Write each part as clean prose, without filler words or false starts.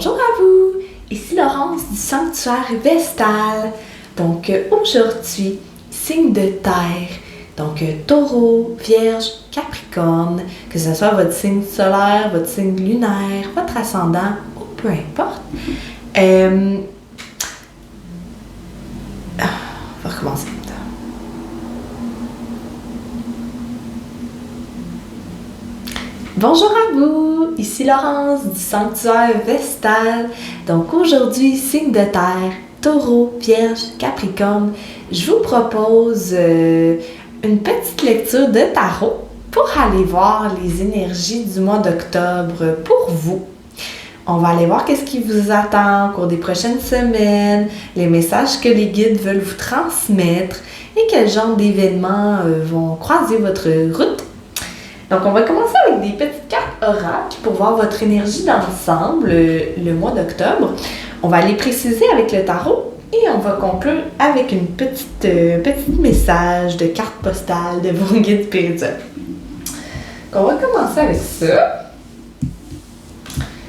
Bonjour à vous, ici Laurence du Sanctuaire Vestal. Donc aujourd'hui, signe de terre, donc Taureau, Vierge, Capricorne, que ce soit votre signe solaire, votre signe lunaire, votre ascendant ou peu importe. On va recommencer. Bonjour à vous, ici Laurence du Sanctuaire Vestal. Donc aujourd'hui, signe de terre, Taureau, Vierge, Capricorne, je vous propose une petite lecture de tarot pour aller voir les énergies du mois d'octobre pour vous. On va aller voir qu'est-ce qui vous attend au cours des prochaines semaines, les messages que les guides veulent vous transmettre et quel genre d'événements vont croiser votre route. Donc, on va commencer avec des petites cartes oracles pour voir votre énergie d'ensemble le mois d'octobre. On va les préciser avec le tarot et on va conclure avec une petite message de carte postale de vos guides spirituels. Donc, on va commencer avec ça.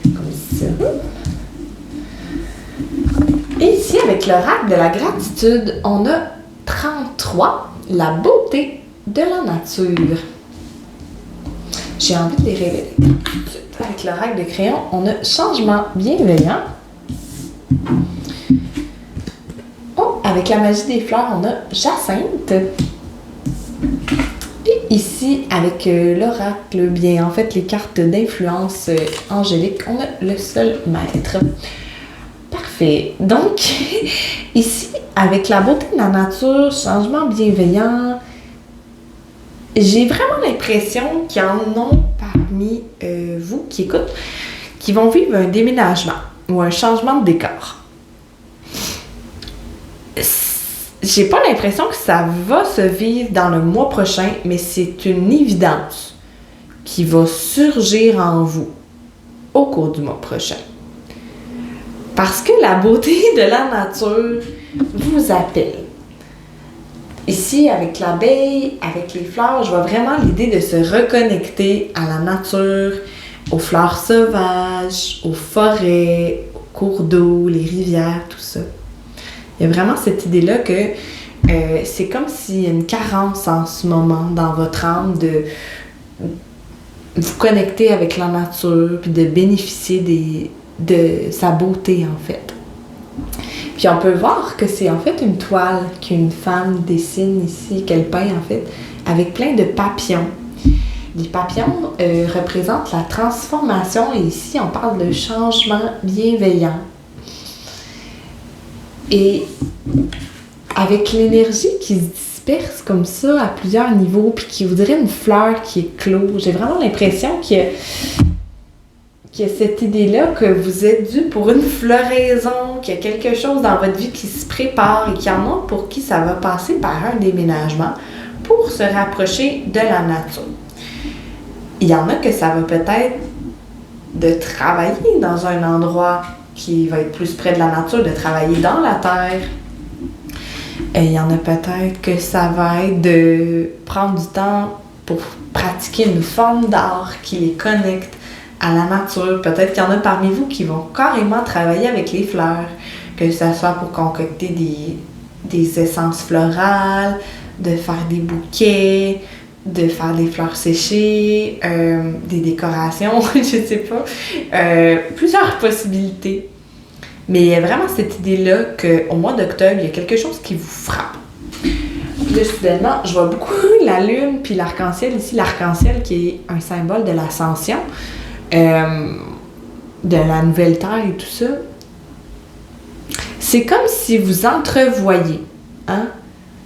Comme ça. Et ici, avec l'oracle de la gratitude, on a 33, la beauté de la nature. J'ai envie de les révéler. Avec l'oracle de crayon, on a changement bienveillant. Oh, avec la magie des fleurs, on a Jacinthe. Et ici, avec l'oracle, bien en fait, les cartes d'influence angélique, on a le seul maître. Parfait. Donc, ici, avec la beauté de la nature, changement bienveillant, j'ai vraiment l'impression qu'il y en a parmi vous qui écoutent qui vont vivre un déménagement ou un changement de décor. J'ai pas l'impression que ça va se vivre dans le mois prochain, mais c'est une évidence qui va surgir en vous au cours du mois prochain. Parce que la beauté de la nature vous appelle. Ici, avec l'abeille, avec les fleurs, je vois vraiment l'idée de se reconnecter à la nature, aux fleurs sauvages, aux forêts, aux cours d'eau, les rivières, tout ça. Il y a vraiment cette idée-là que c'est comme s'il y a une carence en ce moment dans votre âme de vous connecter avec la nature puis de bénéficier de sa beauté, en fait. Puis on peut voir que c'est en fait une toile qu'une femme dessine ici, qu'elle peint en fait, avec plein de papillons. Les papillons représentent la transformation et ici on parle de changement bienveillant. Et avec l'énergie qui se disperse comme ça à plusieurs niveaux, puis qui vous dirait une fleur qui éclot, j'ai vraiment l'impression qu'il y a cette idée-là que vous êtes dû pour une floraison, qu'il y a quelque chose dans votre vie qui se prépare et qu'il y en a pour qui ça va passer par un déménagement pour se rapprocher de la nature. Il y en a que ça va peut-être de travailler dans un endroit qui va être plus près de la nature, de travailler dans la terre. Et il y en a peut-être que ça va être de prendre du temps pour pratiquer une forme d'art qui les connecte à la nature. Peut-être qu'il y en a parmi vous qui vont carrément travailler avec les fleurs, que ce soit pour concocter des essences florales, de faire des bouquets, de faire des fleurs séchées, des décorations, je sais pas. Plusieurs possibilités. Mais il y a vraiment cette idée-là qu'au mois d'octobre, il y a quelque chose qui vous frappe. Puis là, soudainement, je vois beaucoup la lune puis l'arc-en-ciel ici. L'arc-en-ciel qui est un symbole de l'ascension. De la nouvelle terre et tout ça, c'est comme si vous entrevoyez, hein?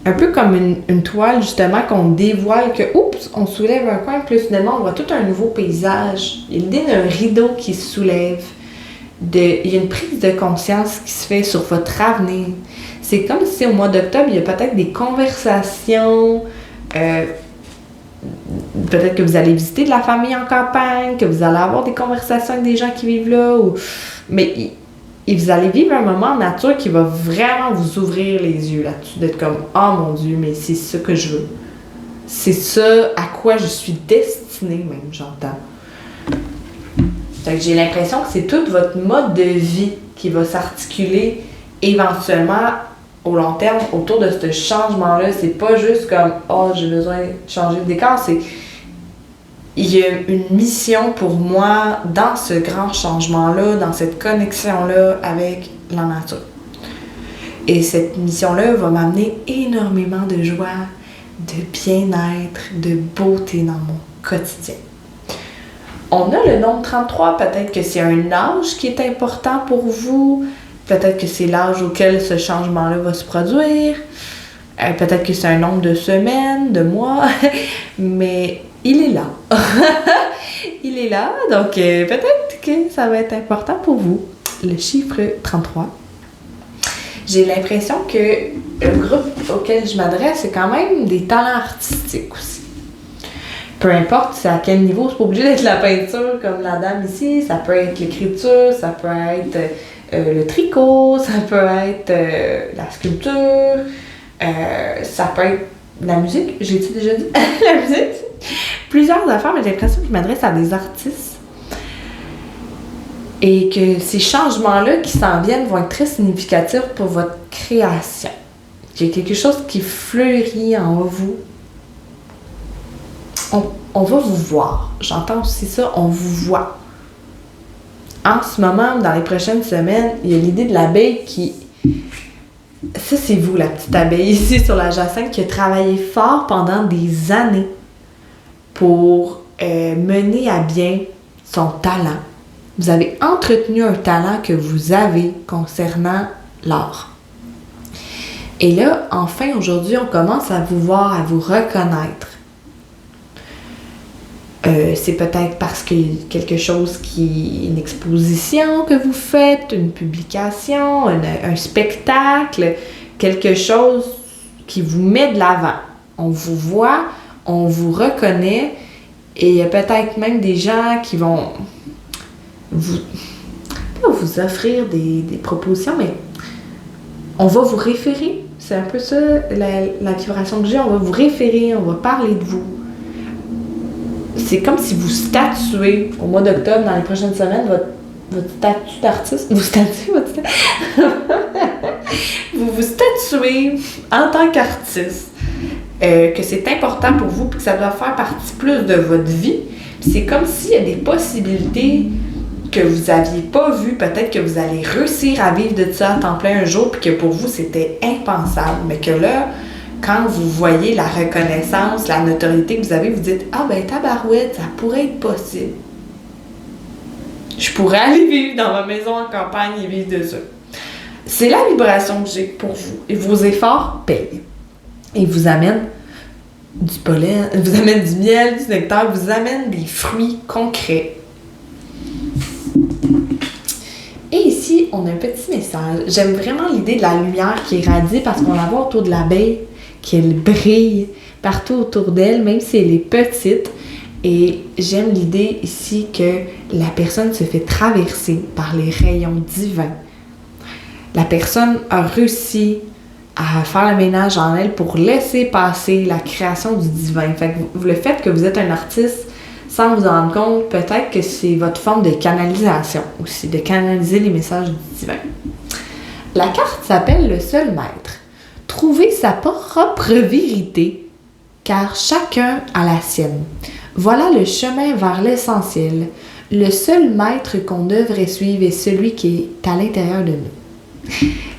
Un peu comme une toile justement qu'on dévoile, que oups, on soulève un coin, puis finalement on voit tout un nouveau paysage. Il y a l'idée d'un rideau qui se soulève, il y a une prise de conscience qui se fait sur votre avenir. C'est comme si au mois d'octobre, il y a peut-être des conversations, peut-être que vous allez visiter de la famille en campagne, que vous allez avoir des conversations avec des gens qui vivent là, mais vous allez vivre un moment en nature qui va vraiment vous ouvrir les yeux là-dessus, d'être comme « Oh mon Dieu, mais c'est ça que je veux. C'est ça à quoi je suis destinée même, j'entends. » Fait que j'ai l'impression que c'est tout votre mode de vie qui va s'articuler éventuellement au long terme autour de ce changement-là. C'est pas juste comme « Oh, j'ai besoin de changer de décor », c'est il y a une mission pour moi dans ce grand changement-là, dans cette connexion-là avec la nature. Et cette mission-là va m'amener énormément de joie, de bien-être, de beauté dans mon quotidien. On a le nombre 33, peut-être que c'est un âge qui est important pour vous, peut-être que c'est l'âge auquel ce changement-là va se produire, peut-être que c'est un nombre de semaines, de mois, mais il est là. Il est là, donc peut-être que ça va être important pour vous. Le chiffre 33. J'ai l'impression que le groupe auquel je m'adresse, c'est quand même des talents artistiques aussi. Peu importe c'est à quel niveau, c'est pas obligé d'être la peinture comme la dame ici, ça peut être l'écriture, ça peut être le tricot, ça peut être la sculpture, ça peut être la musique, j'ai-tu déjà dit? La musique? Plusieurs affaires, mais j'ai l'impression que je m'adresse à des artistes et que ces changements-là qui s'en viennent vont être très significatifs pour votre création. Il y a quelque chose qui fleurit en vous. On va vous voir. J'entends aussi ça, on vous voit. En ce moment, dans les prochaines semaines, il y a l'idée de l'abeille qui... Ça, c'est vous, la petite abeille ici sur la jacinthe qui a travaillé fort pendant des années pour mener à bien son talent. Vous avez entretenu un talent que vous avez concernant l'art. Et là, enfin, aujourd'hui, on commence à vous voir, à vous reconnaître. C'est peut-être parce qu'il y a quelque chose une exposition que vous faites, une publication, un spectacle, quelque chose qui vous met de l'avant. On vous voit, on vous reconnaît et il y a peut-être même des gens qui vont pas vous offrir des propositions, mais on va vous référer. C'est un peu ça la vibration que j'ai. On va vous référer, on va parler de vous. C'est comme si vous statuez au mois d'octobre, dans les prochaines semaines, votre statut d'artiste. Vous statuez votre vous vous statuez en tant qu'artiste. Que c'est important pour vous et que ça doit faire partie plus de votre vie. Puis c'est comme s'il y a des possibilités que vous n'aviez pas vues. Peut-être que vous allez réussir à vivre de ça à temps plein un jour puis que pour vous, c'était impensable. Mais que là, quand vous voyez la reconnaissance, la notoriété que vous avez, vous dites « Ah ben tabarouette, ça pourrait être possible. Je pourrais aller vivre dans ma maison en campagne et vivre de ça. » C'est la vibration que j'ai pour vous. Et vos efforts payent. Et vous amènent du pollen, vous amènent du miel, du nectar, vous amènent des fruits concrets. Et ici, on a un petit message. J'aime vraiment l'idée de la lumière qui irradie parce qu'on la voit autour de l'abeille, qu'elle brille partout autour d'elle, même si elle est petite. Et j'aime l'idée ici que la personne se fait traverser par les rayons divins. La personne a réussi à faire le ménage en elle pour laisser passer la création du divin. Fait que le fait que vous êtes un artiste, sans vous en rendre compte, peut-être que c'est votre forme de canalisation aussi, de canaliser les messages du divin. La carte s'appelle le seul maître. Trouver sa propre vérité, car chacun a la sienne. Voilà le chemin vers l'essentiel. Le seul maître qu'on devrait suivre est celui qui est à l'intérieur de nous.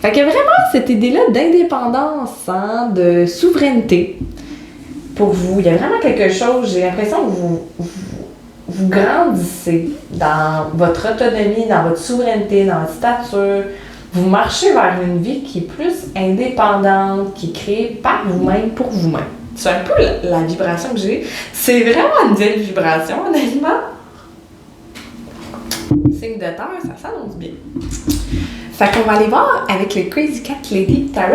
Fait que vraiment, cette idée-là d'indépendance, hein, de souveraineté, pour vous, il y a vraiment quelque chose, j'ai l'impression que vous grandissez dans votre autonomie, dans votre souveraineté, dans votre stature. Vous marchez vers une vie qui est plus indépendante, qui est créée par vous-même, pour vous-même. C'est un peu la vibration que j'ai. C'est vraiment une belle vibration, honnêtement. Signe de terre, ça s'annonce bien. Fait qu'on va aller voir avec le Crazy Cat Lady Tarot.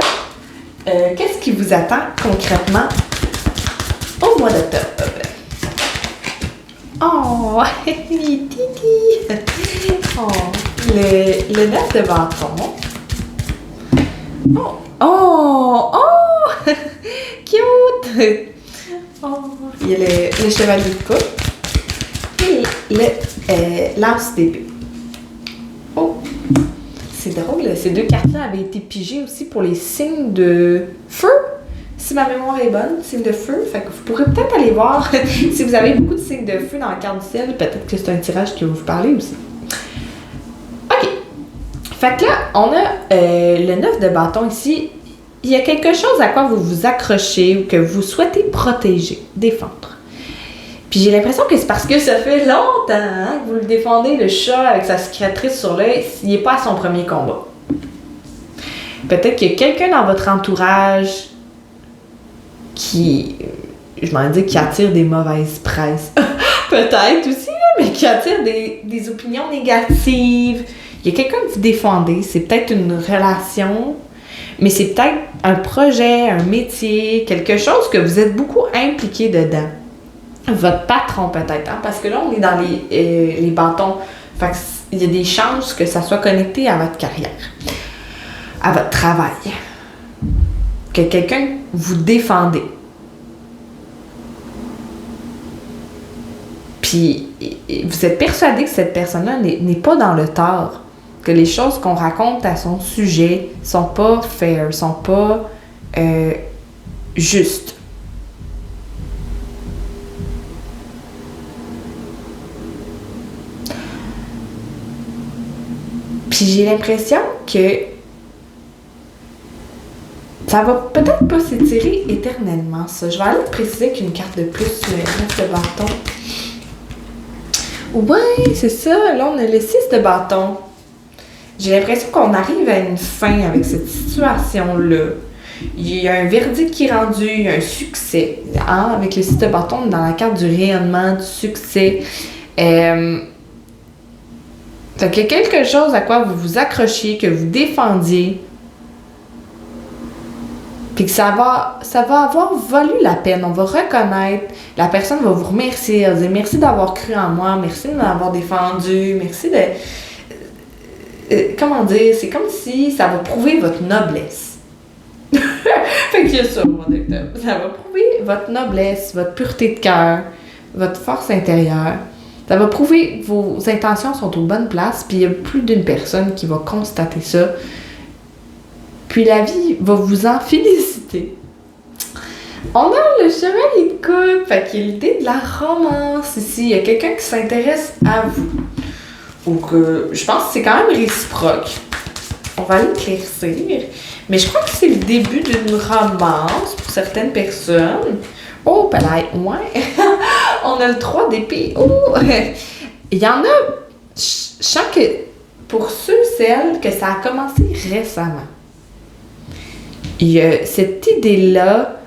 Qu'est-ce qui vous attend concrètement au mois d'octobre? Oh, Titi! Oh, le 9 de bâton. Oh! Cute! Oh, il y a le chevalier de coupe. Et l'as d'épée. Oh! C'est drôle, ces deux cartes-là avaient été pigées aussi pour les signes de feu. Si ma mémoire est bonne, signes de feu. Fait que vous pourrez peut-être aller voir si vous avez beaucoup de signes de feu dans la carte du ciel. Peut-être que c'est un tirage qui va vous parler aussi. OK. Fait que là, on a le 9 de bâton ici. Il y a quelque chose à quoi vous vous accrochez ou que vous souhaitez protéger, défendre. Puis j'ai l'impression que c'est parce que ça fait longtemps que vous le défendez, le chat avec sa cicatrice sur l'œil, il n'est pas à son premier combat. Peut-être qu'il y a quelqu'un dans votre entourage qui, je m'en dis, qui attire des mauvaises presses. Peut-être aussi, mais qui attire des opinions négatives. Il y a quelqu'un que vous défendez, c'est peut-être une relation, mais c'est peut-être un projet, un métier, quelque chose que vous êtes beaucoup impliqué dedans. Votre patron peut-être, hein? Parce que là, on est dans les bâtons. Fait qu'il y a des chances que ça soit connecté à votre carrière, à votre travail. Que quelqu'un vous défendez. Puis, vous êtes persuadé que cette personne-là n'est pas dans le tort. Que les choses qu'on raconte à son sujet sont pas fair, sont pas justes. Puis j'ai l'impression que ça va peut-être pas s'étirer éternellement, ça. Je vais aller préciser avec une carte de plus sur le 9 de bâton. Ouais, c'est ça. Là, on a le 6 de bâton. J'ai l'impression qu'on arrive à une fin avec cette situation-là. Il y a un verdict qui est rendu, il y a un succès. Hein? Avec le 6 de bâton, on est dans la carte du rayonnement, du succès. Fait qu'il y a quelque chose à quoi vous vous accrochiez, que vous défendiez, puis que ça va avoir valu la peine. On va reconnaître, la personne va vous remercier, elle va dire merci d'avoir cru en moi, merci de m'avoir défendu, merci de... comment dire, c'est comme si ça va prouver votre noblesse. Fait qu'il y a ça, mon docteur. Ça va prouver votre noblesse, votre pureté de cœur, votre force intérieure. Ça va prouver que vos intentions sont aux bonnes places, puis il y a plus d'une personne qui va constater ça. Puis la vie va vous en féliciter. On a le chevalier de coupe, fait qu'il y a l'idée de la romance ici. Il y a quelqu'un qui s'intéresse à vous. Donc, je pense que c'est quand même réciproque. On va l'éclaircir. Mais je crois que c'est le début d'une romance pour certaines personnes. Oh, palais, ouais. On a le 3 d'épée. Oh! Il y en a, je sens que pour celles que ça a commencé récemment, il y a cette idée-là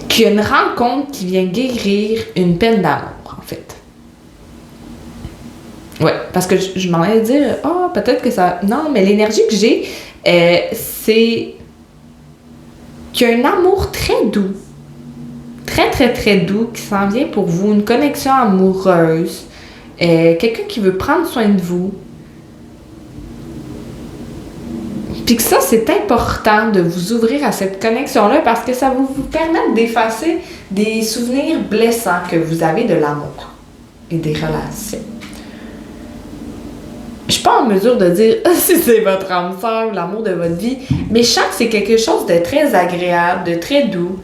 qu'il y a une rencontre qui vient guérir une peine d'amour, en fait. Ouais, parce que je m'en allais dire, peut-être que ça... Non, mais l'énergie que j'ai, c'est qu'il y a un amour très doux, très, très, très doux qui s'en vient pour vous, une connexion amoureuse, quelqu'un qui veut prendre soin de vous. Puis que ça, c'est important de vous ouvrir à cette connexion-là parce que ça va vous permettre d'effacer des souvenirs blessants que vous avez de l'amour et des relations. Je suis pas en mesure de dire si c'est votre âme sœur ou l'amour de votre vie, mais je sens que c'est quelque chose de très agréable, de très doux,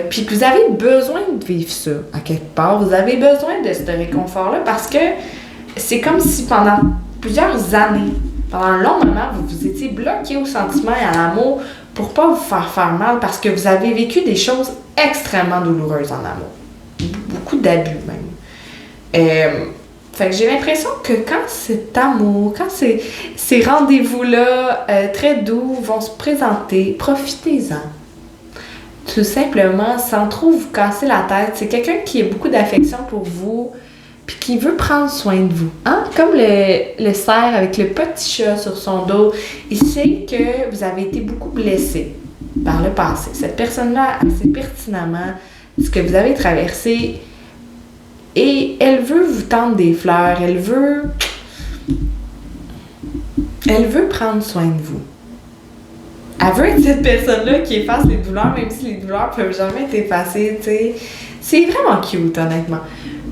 puis que vous avez besoin de vivre ça à quelque part. Vous avez besoin de ce réconfort-là parce que c'est comme si pendant plusieurs années, pendant un long moment, vous vous étiez bloqué au sentiment et à l'amour pour pas vous faire mal parce que vous avez vécu des choses extrêmement douloureuses en amour. Beaucoup d'abus même. Fait que j'ai l'impression que quand cet amour, quand ces rendez-vous-là très doux vont se présenter, profitez-en. Tout simplement, sans trop vous casser la tête. C'est quelqu'un qui a beaucoup d'affection pour vous, puis qui veut prendre soin de vous. Hein? Comme le cerf avec le petit chat sur son dos, il sait que vous avez été beaucoup blessé par le passé. Cette personne-là sait pertinemment ce que vous avez traversé et elle veut vous tendre des fleurs, elle veut prendre soin de vous. Elle veut être cette personne-là qui efface les douleurs, même si les douleurs peuvent jamais être effacées, tu sais. C'est vraiment cute, honnêtement.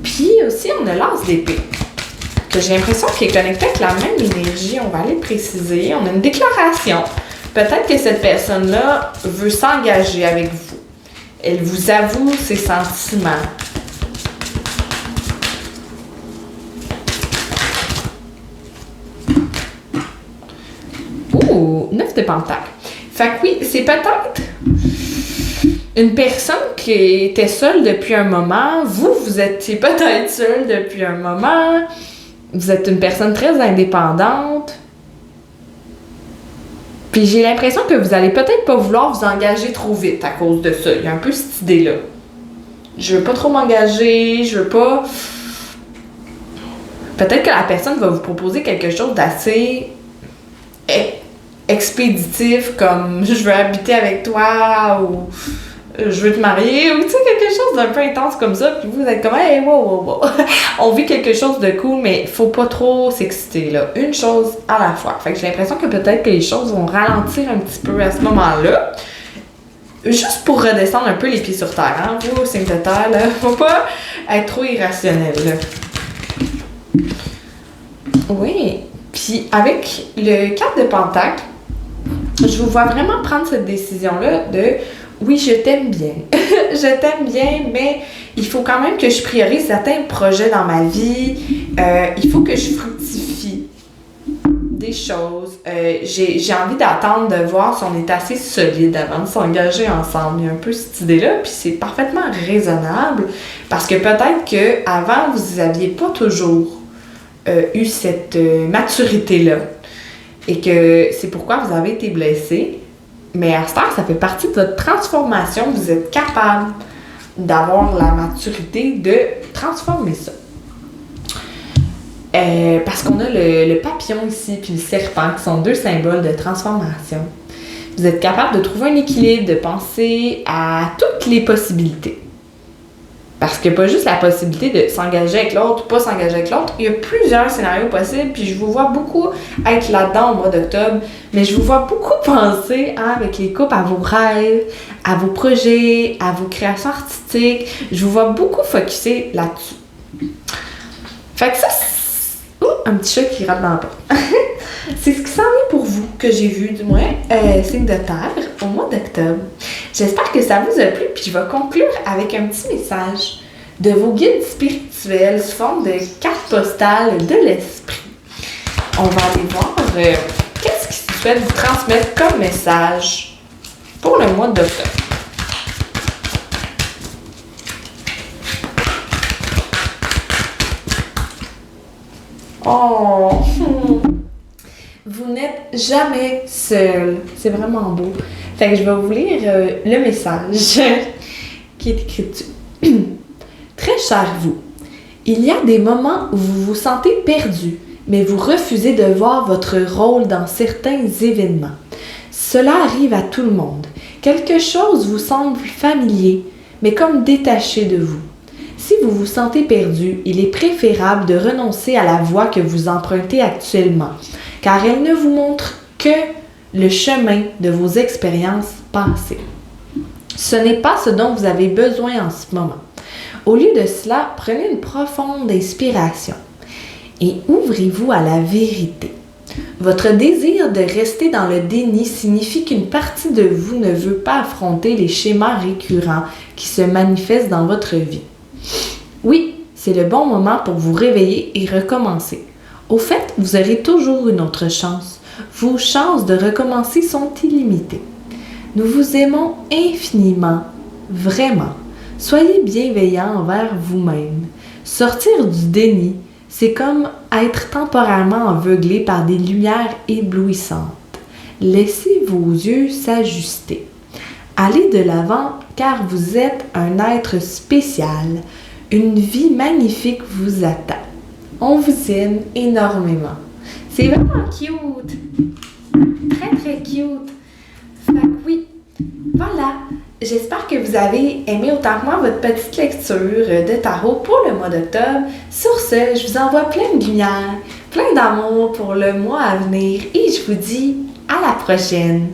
Puis aussi, on a l'as d'épée, que j'ai l'impression qu'il est connecté avec la même énergie. On va aller préciser. On a une déclaration. Peut-être que cette personne-là veut s'engager avec vous. Elle vous avoue ses sentiments. Ouh, 9 de Pentacle. Fait que oui, c'est peut-être une personne qui était seule depuis un moment. Vous étiez peut-être seule depuis un moment. Vous êtes une personne très indépendante. Puis j'ai l'impression que vous allez peut-être pas vouloir vous engager trop vite à cause de ça. Il y a un peu cette idée-là. Je veux pas trop m'engager, je veux pas... Peut-être que la personne va vous proposer quelque chose d'assez expéditif, comme je veux habiter avec toi, ou je veux te marier, ou tu sais, quelque chose d'un peu intense comme ça, puis vous êtes comme, hey, wow. On vit quelque chose de cool, mais faut pas trop s'exciter, là. Une chose à la fois. Fait que j'ai l'impression que peut-être que les choses vont ralentir un petit peu à ce moment-là. Juste pour redescendre un peu les pieds sur terre, hein. Vous, signe de terre, là, faut pas être trop irrationnel, là. Oui. Puis avec le 4 de Pentacle, je vous vois vraiment prendre cette décision-là de oui, je t'aime bien. Je t'aime bien, mais il faut quand même que je priorise certains projets dans ma vie. Il faut que je fructifie des choses. J'ai envie d'attendre de voir si on est assez solide avant de s'engager ensemble. Il y a un peu cette idée-là, puis c'est parfaitement raisonnable parce que peut-être qu'avant, vous n'aviez pas toujours eu cette maturité-là et que c'est pourquoi vous avez été blessé. Mais à ce temps, ça fait partie de votre transformation. Vous êtes capable d'avoir la maturité de transformer ça. Parce qu'on a le papillon ici puis le serpent qui sont deux symboles de transformation. Vous êtes capable de trouver un équilibre, de penser à toutes les possibilités. Parce qu'il n'y a pas juste la possibilité de s'engager avec l'autre ou pas s'engager avec l'autre. Il y a plusieurs scénarios possibles, puis je vous vois beaucoup être là-dedans au mois d'octobre, mais je vous vois beaucoup penser avec les couples à vos rêves, à vos projets, à vos créations artistiques. Je vous vois beaucoup focusser là-dessus. Fait que ça, c'est... un petit chat qui rate dans la porte. C'est ce qui s'en est pour vous, que j'ai vu du moins, signe de terre, au mois d'octobre. J'espère que ça vous a plu, puis je vais conclure avec un petit message de vos guides spirituels sous forme de carte postale de l'esprit. On va aller voir qu'est-ce qu'ils souhaitent vous transmettre comme message pour le mois d'octobre. Oh! Vous n'êtes jamais seul. C'est vraiment beau. Fait que je vais vous lire le message qui est écrit dessus. Très cher vous, il y a des moments où vous vous sentez perdu, mais vous refusez de voir votre rôle dans certains événements. Cela arrive à tout le monde. Quelque chose vous semble familier, mais comme détaché de vous. Si vous vous sentez perdu, il est préférable de renoncer à la voie que vous empruntez actuellement, car elle ne vous montre que le chemin de vos expériences passées. Ce n'est pas ce dont vous avez besoin en ce moment. Au lieu de cela, prenez une profonde inspiration et ouvrez-vous à la vérité. Votre désir de rester dans le déni signifie qu'une partie de vous ne veut pas affronter les schémas récurrents qui se manifestent dans votre vie. Oui, c'est le bon moment pour vous réveiller et recommencer. Au fait, vous aurez toujours une autre chance. Vos chances de recommencer sont illimitées. Nous vous aimons infiniment, vraiment. Soyez bienveillants envers vous-même. Sortir du déni, c'est comme être temporairement aveuglé par des lumières éblouissantes. Laissez vos yeux s'ajuster. Allez de l'avant car vous êtes un être spécial. Une vie magnifique vous attend. On vous aime énormément. C'est vraiment cute. Très, très cute. Fait que oui, voilà. J'espère que vous avez aimé autant que moi votre petite lecture de tarot pour le mois d'octobre. Sur ce, je vous envoie plein de lumière, plein d'amour pour le mois à venir et je vous dis à la prochaine.